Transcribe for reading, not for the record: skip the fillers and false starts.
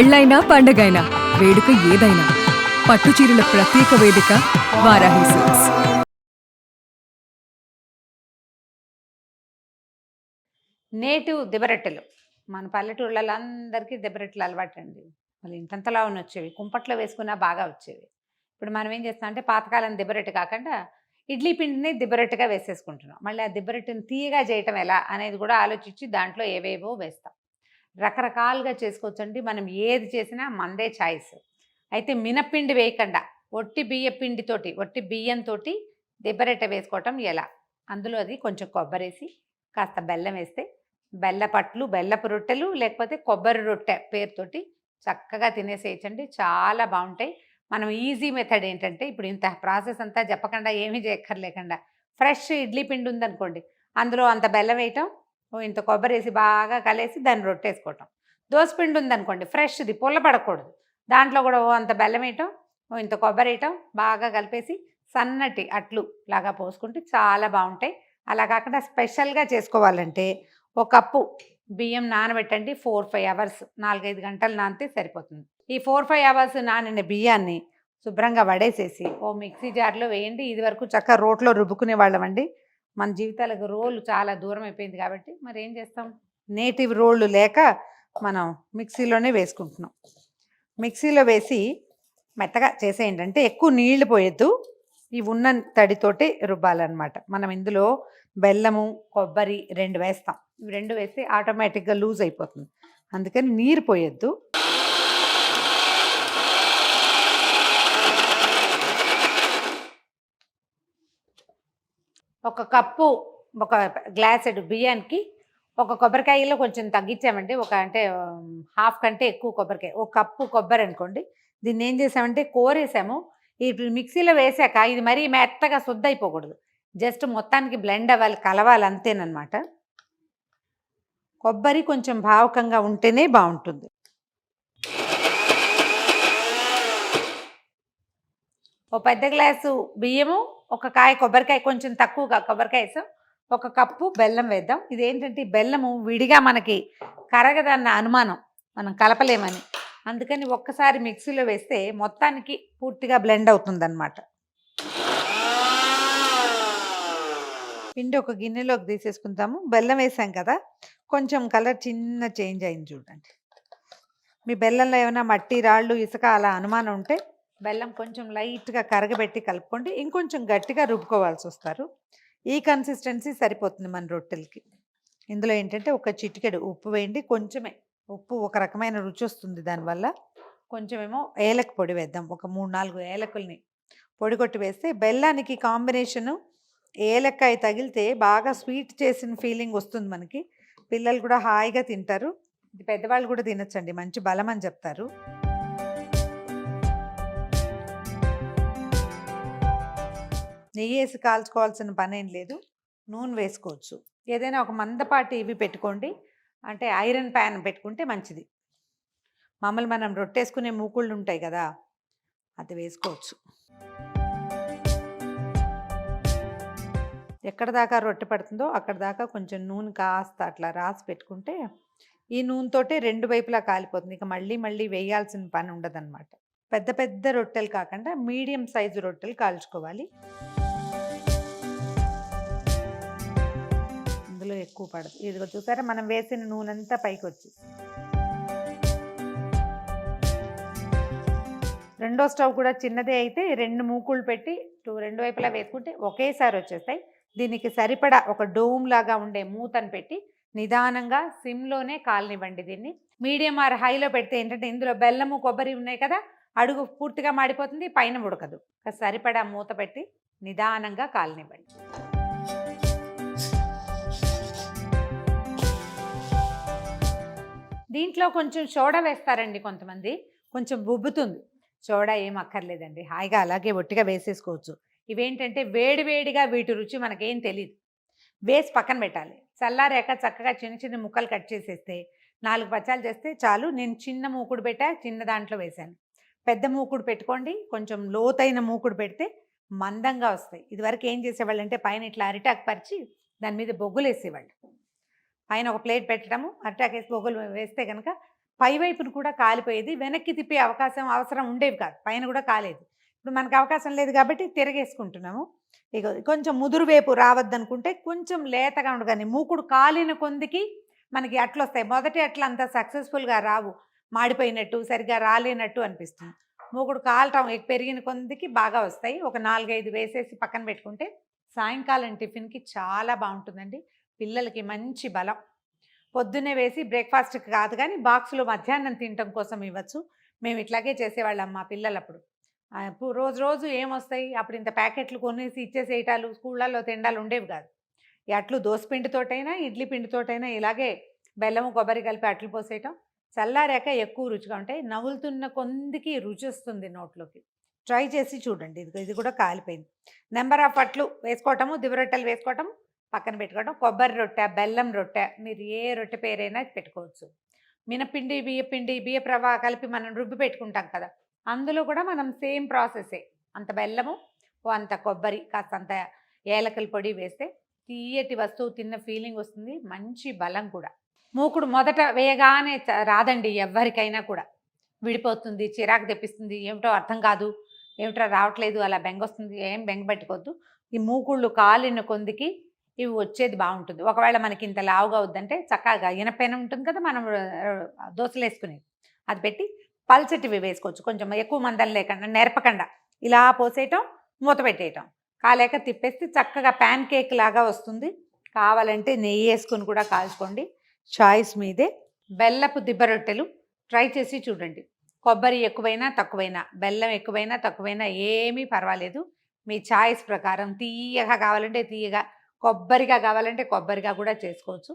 పెళ్ళైనా పండగైనా వేడుక ఏదైనా పట్టు చీరల ప్రత్యేక వేదిక వారాహి సిల్క్స్. నేటివ్ దిబరెట్టెలు మన పల్లెటూళ్ళలో అందరికీ దిబరెట్టెలు అలవాటండి. మళ్ళీ ఇంతంతలా వచ్చేవి, కుంపట్లో వేసుకున్నా బాగా వచ్చేవి. ఇప్పుడు మనం ఏం చేస్తాం అంటే పాతకాలం దిబరెట్టు కాకుండా ఇడ్లీ పిండిని దిబరెట్టుగా వేసేసుకుంటున్నాం. మళ్ళీ ఆ దిబరెట్టుని తీయగా చేయటం ఎలా అనేది కూడా ఆలోచించి దాంట్లో ఏవేవో వేస్తాం. రకరకాలుగా చేసుకోవచ్చండి. మనం ఏది చేసినా మందే ఛాయిస్. అయితే మినప్పిండి వేయకుండా ఒట్టి బియ్యపిండితోటి, ఒట్టి బియ్యంతో దిబ్బరెట్ట వేసుకోవటం ఎలా, అందులో అది కొంచెం కొబ్బరేసి కాస్త బెల్లం వేస్తే బెల్లపట్లు, బెల్లపు రొట్టెలు, లేకపోతే కొబ్బరి రొట్టె పేరుతోటి చక్కగా తినేసేయచ్చండి. చాలా బాగుంటాయి. మనం ఈజీ మెథడ్ ఏంటంటే ఇప్పుడు ఇంత ప్రాసెస్ అంతా చెప్పకుండా ఏమీ చేయక్కర్లేకుండా ఫ్రెష్ ఇడ్లీ పిండి ఉందనుకోండి, అందులో అంత బెల్లం వేయటం, ఇంత కొబ్బరి వేసి బాగా కలిసి దాన్ని రొట్టేసుకోవటం. దోసపిండి ఉందనుకోండి ఫ్రెష్ది, పుల్లపడకూడదు, దాంట్లో కూడా అంత బెల్లం వేయటం, ఇంత కొబ్బరి వేయటం, బాగా కలిపేసి సన్నటి అట్లు లాగా పోసుకుంటే చాలా బాగుంటాయి. అలా కాకుండా స్పెషల్గా చేసుకోవాలంటే ఒక కప్పు బియ్యం నానబెట్టండి. 4-5 అవర్స్, 4-5 గంటలు నానితే సరిపోతుంది. ఈ 4-5 అవర్స్ నానిన బియ్యాన్ని శుభ్రంగా వడేసేసి ఓ మిక్సీ జార్లో వేయండి. ఇది వరకు చక్కగా రోట్లో రుబ్బుకునే వాళ్ళమండి. మన జీవితాలకు రోలు చాలా దూరం అయిపోయింది కాబట్టి మరి ఏం చేస్తాం, నేటివ్ రోళ్ళు లేక మనం మిక్సీలోనే వేసుకుంటున్నాం. మిక్సీలో వేసి మెత్తగా చేసేయండి. అంటే ఎక్కువ నీళ్లు పోయొద్దు, ఈ ఉన్న తడితోటి రుబ్బాలన్నమాట. మనం ఇందులో బెల్లము, కొబ్బరి 2 వేస్తాం. ఇవి 2 వేస్తే ఆటోమేటిక్గా లూజ్ అయిపోతుంది, అందుకని నీరు పోయొద్దు. ఒక కప్పు, ఒక గ్లాసెడు బియ్యానికి ఒక కొబ్బరికాయలో కొంచెం తగ్గించామంటే అంటే హాఫ్ కంటే ఎక్కువ కొబ్బరికాయ, ఒక కప్పు కొబ్బరి అనుకోండి. దీన్ని ఏం చేసామంటే కోరేసాము. ఇప్పుడు మిక్సీలో వేసాక ఇది మరీ మెత్తగా శుద్ధ అయిపోకూడదు, జస్ట్ మొత్తానికి బ్లెండ్ అవ్వాలి, కలవాలి అంతేనమాట. కొబ్బరి కొంచెం భావకంగా ఉంటేనే బాగుంటుంది. ఓ పెద్ద గ్లాసు బియ్యము, ఒక కాయ కొబ్బరికాయ, కొంచెం తక్కువగా కొబ్బరికాయ వేసాం, ఒక కప్పు బెల్లం వేద్దాం. ఇదేంటంటే బెల్లము విడిగా మనకి కరగదన్న అనుమానం, మనం కలపలేమని, అందుకని ఒక్కసారి మిక్సీలో వేస్తే మొత్తానికి పూర్తిగా బ్లెండ్ అవుతుందన్నమాట. పిండి ఒక గిన్నెలోకి తీసేసుకుంటాము. బెల్లం వేసాం కదా, కొంచెం కలర్ చిన్న చేంజ్ అయింది చూడండి. మీ బెల్లంలో ఏమైనా మట్టి, రాళ్ళు, ఇసుక అలా అనుమానం ఉంటే బెల్లం కొంచెం లైట్గా కరగబెట్టి కలుపుకోండి. ఇంకొంచెం గట్టిగా రుబ్బుకోవాల్సి వస్తారు. ఈ కన్సిస్టెన్సీ సరిపోతుంది మన రొట్టెలకి. ఇందులో ఏంటంటే ఒక చిటికెడు ఉప్పు వేయండి, కొంచెమే ఉప్పు ఒక రకమైన రుచి వస్తుంది దానివల్ల. కొంచెమేమో ఏలక పొడి వేద్దాం, ఒక 3-4 ఏలకుల్ని పొడి కొట్టి వేస్తే బెల్లానికి కాంబినేషను ఏలక్కాయ తగిలితే బాగా స్వీట్ చేసిన ఫీలింగ్ వస్తుంది మనకి. పిల్లలు కూడా హాయిగా తింటారు, ఇది పెద్దవాళ్ళు కూడా తినచ్చండి, మంచి బలం అని చెప్తారు. నెయ్యి వేసి కాల్చుకోవాల్సిన పని ఏం లేదు, నూనె వేసుకోవచ్చు. ఏదైనా ఒక మందపాటి ఇవి పెట్టుకోండి, అంటే ఐరన్ ప్యాన్ పెట్టుకుంటే మంచిది. మామూలు మనం రొట్టేసుకునే మూకుళ్ళు ఉంటాయి కదా, అది వేసుకోవచ్చు. ఎక్కడ దాకా రొట్టె పడుతుందో అక్కడ దాకా కొంచెం నూనె కాస్త అట్లా రాసి పెట్టుకుంటే ఈ నూనెతోటే 2 వైపులా కాలిపోతుంది. ఇక మళ్ళీ మళ్ళీ వేయాల్సిన పని ఉండదన్నమాట. పెద్ద పెద్ద రొట్టెలు కాకుండా మీడియం సైజు రొట్టెలు కాల్చుకోవాలి. ఇందులో ఎక్కువ పడదు, ఇదిగో చూసారా మనం వేసిన నూనె అంతా పైకి వచ్చి. రెండో స్టవ్ కూడా చిన్నదే అయితే 2 మూకుళ్ళు పెట్టి 2 వైపులా వేసుకుంటే ఒకేసారి వచ్చేస్తాయి. దీనికి సరిపడా ఒక డోమ్ లాగా ఉండే మూతను పెట్టి నిదానంగా సిమ్లోనే కాలనివ్వండి. దీన్ని మీడియం ఆర్ హైలో పెడితే ఏంటంటే ఇందులో బెల్లము, కొబ్బరి ఉన్నాయి కదా, అడుగు పూర్తిగా మాడిపోతుంది, పైన ఉడకదు. సరిపడా మూత పెట్టి నిదానంగా కాలనివ్వండి. దీంట్లో కొంచెం సోడా వేస్తారండి కొంతమంది, కొంచెం ఉబ్బుతుంది. సోడా ఏం అక్కర్లేదండి, హాయిగా అలాగే ఒట్టిగా వేసేసుకోవచ్చు. ఇవేంటంటే వేడివేడిగా వీటి రుచి మనకేం తెలియదు, వేసి పక్కన పెట్టాలి. చల్లారాక చక్కగా చిన్న చిన్న ముక్కలు కట్ చేసేస్తే 4 పచ్చాలు చేస్తే చాలు. నేను చిన్న మూకుడు పెట్టా, చిన్న దాంట్లో వేశాను. పెద్ద మూకుడు పెట్టుకోండి, కొంచెం లోతైన మూకుడు పెడితే మందంగా వస్తాయి. ఇదివరకు ఏం చేసేవాళ్ళు అంటే పైన ఇట్లా అరిటాకు పరిచి దాని మీద బొగ్గులు వేసేవాళ్ళు. పైన ఒక ప్లేట్ పెట్టడము, అరిటాకు వేసి బొగ్గులు వేస్తే కనుక పై వైపున కూడా కాలిపోయేది. వెనక్కి తిప్పే అవసరం ఉండేవి కాదు. పైన కూడా కాలేదు. ఇప్పుడు మనకు అవకాశం లేదు కాబట్టి తిరగేసుకుంటున్నాము. ఇగో కొంచెం ముదురు వేపు రావద్దనుకుంటే కొంచెం లేతగా ఉండగానే మూకుడు కాలిన కొందికి మనకి అట్లొస్తాయి. మొదటి అట్లా అంత సక్సెస్ఫుల్‌గా రావు. మాడిపోయినట్టు, సరిగ్గా రాలేనట్టు అనిపిస్తుంది. మూకుడు కాలటం పెరిగిన కొందికి బాగా వస్తాయి. ఒక 4, 5 వేసేసి పక్కన పెట్టుకుంటే సాయంకాలం టిఫిన్‌కి చాలా బావుంటుందండి. పిల్లలకి మంచి బలం. పొద్దున్నే వేసి బ్రేక్‌ఫాస్ట్‌కి కాదు కానీ బాక్స్‌లో మధ్యాహ్నం తినటం కోసం ఇవ్వచ్చు. మేము ఇట్లాగే చేసేవాళ్ళం మా పిల్లలప్పుడు. రోజు రోజు ఏమొస్తాయి? అప్పుడు ఇంత ప్యాకెట్లు కొనేసి ఇచ్చేసేయటాలు, స్కూళ్ళల్లో తినడాలు ఉండేవి కాదు. ఈ అట్లు దోసపిండితోటైనా, ఇడ్లీ పిండితోటైనా ఇలాగే బెల్లము, కొబ్బరి కలిపి అట్లు పోసేయటం. చల్లారాక ఎక్కువ రుచిగా ఉంటాయి. నములుతున్న కొందికి రుచి వస్తుంది నోట్లోకి. ట్రై చేసి చూడండి. ఇది కూడా కాలిపోయింది. నెంబర్ ఆఫ్ అట్లు వేసుకోవటము, దివరొట్టెలు వేసుకోవటం, పక్కన పెట్టుకోవడం. కొబ్బరి రొట్టె, బెల్లం రొట్టె, మీరు ఏ రొట్టె పేరైనా పెట్టుకోవచ్చు. మినపిండి, బియ్యపు రవ్వ కలిపి మనం రుబ్బి పెట్టుకుంటాం కదా, అందులో కూడా మనం సేమ్ ప్రాసెసే. అంత బెల్లము, అంత కొబ్బరి, కాస్తంత ఏలకల పొడి వేస్తే తీయటి వస్తువు తిన్న ఫీలింగ్ వస్తుంది. మంచి బలం కూడా. మూకుడు మొదట వేయగానే రాదండి ఎవ్వరికైనా కూడా. విడిపోతుంది, చిరాకు తెప్పిస్తుంది, ఏమిటో అర్థం కాదు, ఏమిటో రావట్లేదు, అలా బెంగొస్తుంది. ఏం బెంగ పెట్టుకోవద్దు. ఈ మూకుళ్ళు కాలిన కొందికి ఇవి వచ్చేది బాగుంటుంది. ఒకవేళ మనకి ఇంత లావుగా వద్దంటే చక్కగా ఇనపెన ఉంటుంది కదా, మనం దోశలు వేసుకునేది, అది పెట్టి పల్చటివి వేసుకోవచ్చు. కొంచెం ఎక్కువ మందం లేకుండా, నెరపకుండా ఇలా పోసేయటం, మూత పెట్టేయటం. కాలేక తిప్పేస్తే చక్కగా ప్యాన్ కేక్ లాగా వస్తుంది. కావాలంటే నెయ్యి వేసుకొని కూడా కాల్చుకోండి, చాయిస్ మీదే. బెల్లపు దిబ్బ రొట్టెలు ట్రై చేసి చూడండి. కొబ్బరి ఎక్కువైనా తక్కువైనా, బెల్లం ఎక్కువైనా తక్కువైనా ఏమీ పర్వాలేదు. మీ చాయిస్ ప్రకారం తీయగా కావాలంటే తీయగా, కొబ్బరిగా కావాలంటే కొబ్బరిగా కూడా చేసుకోవచ్చు.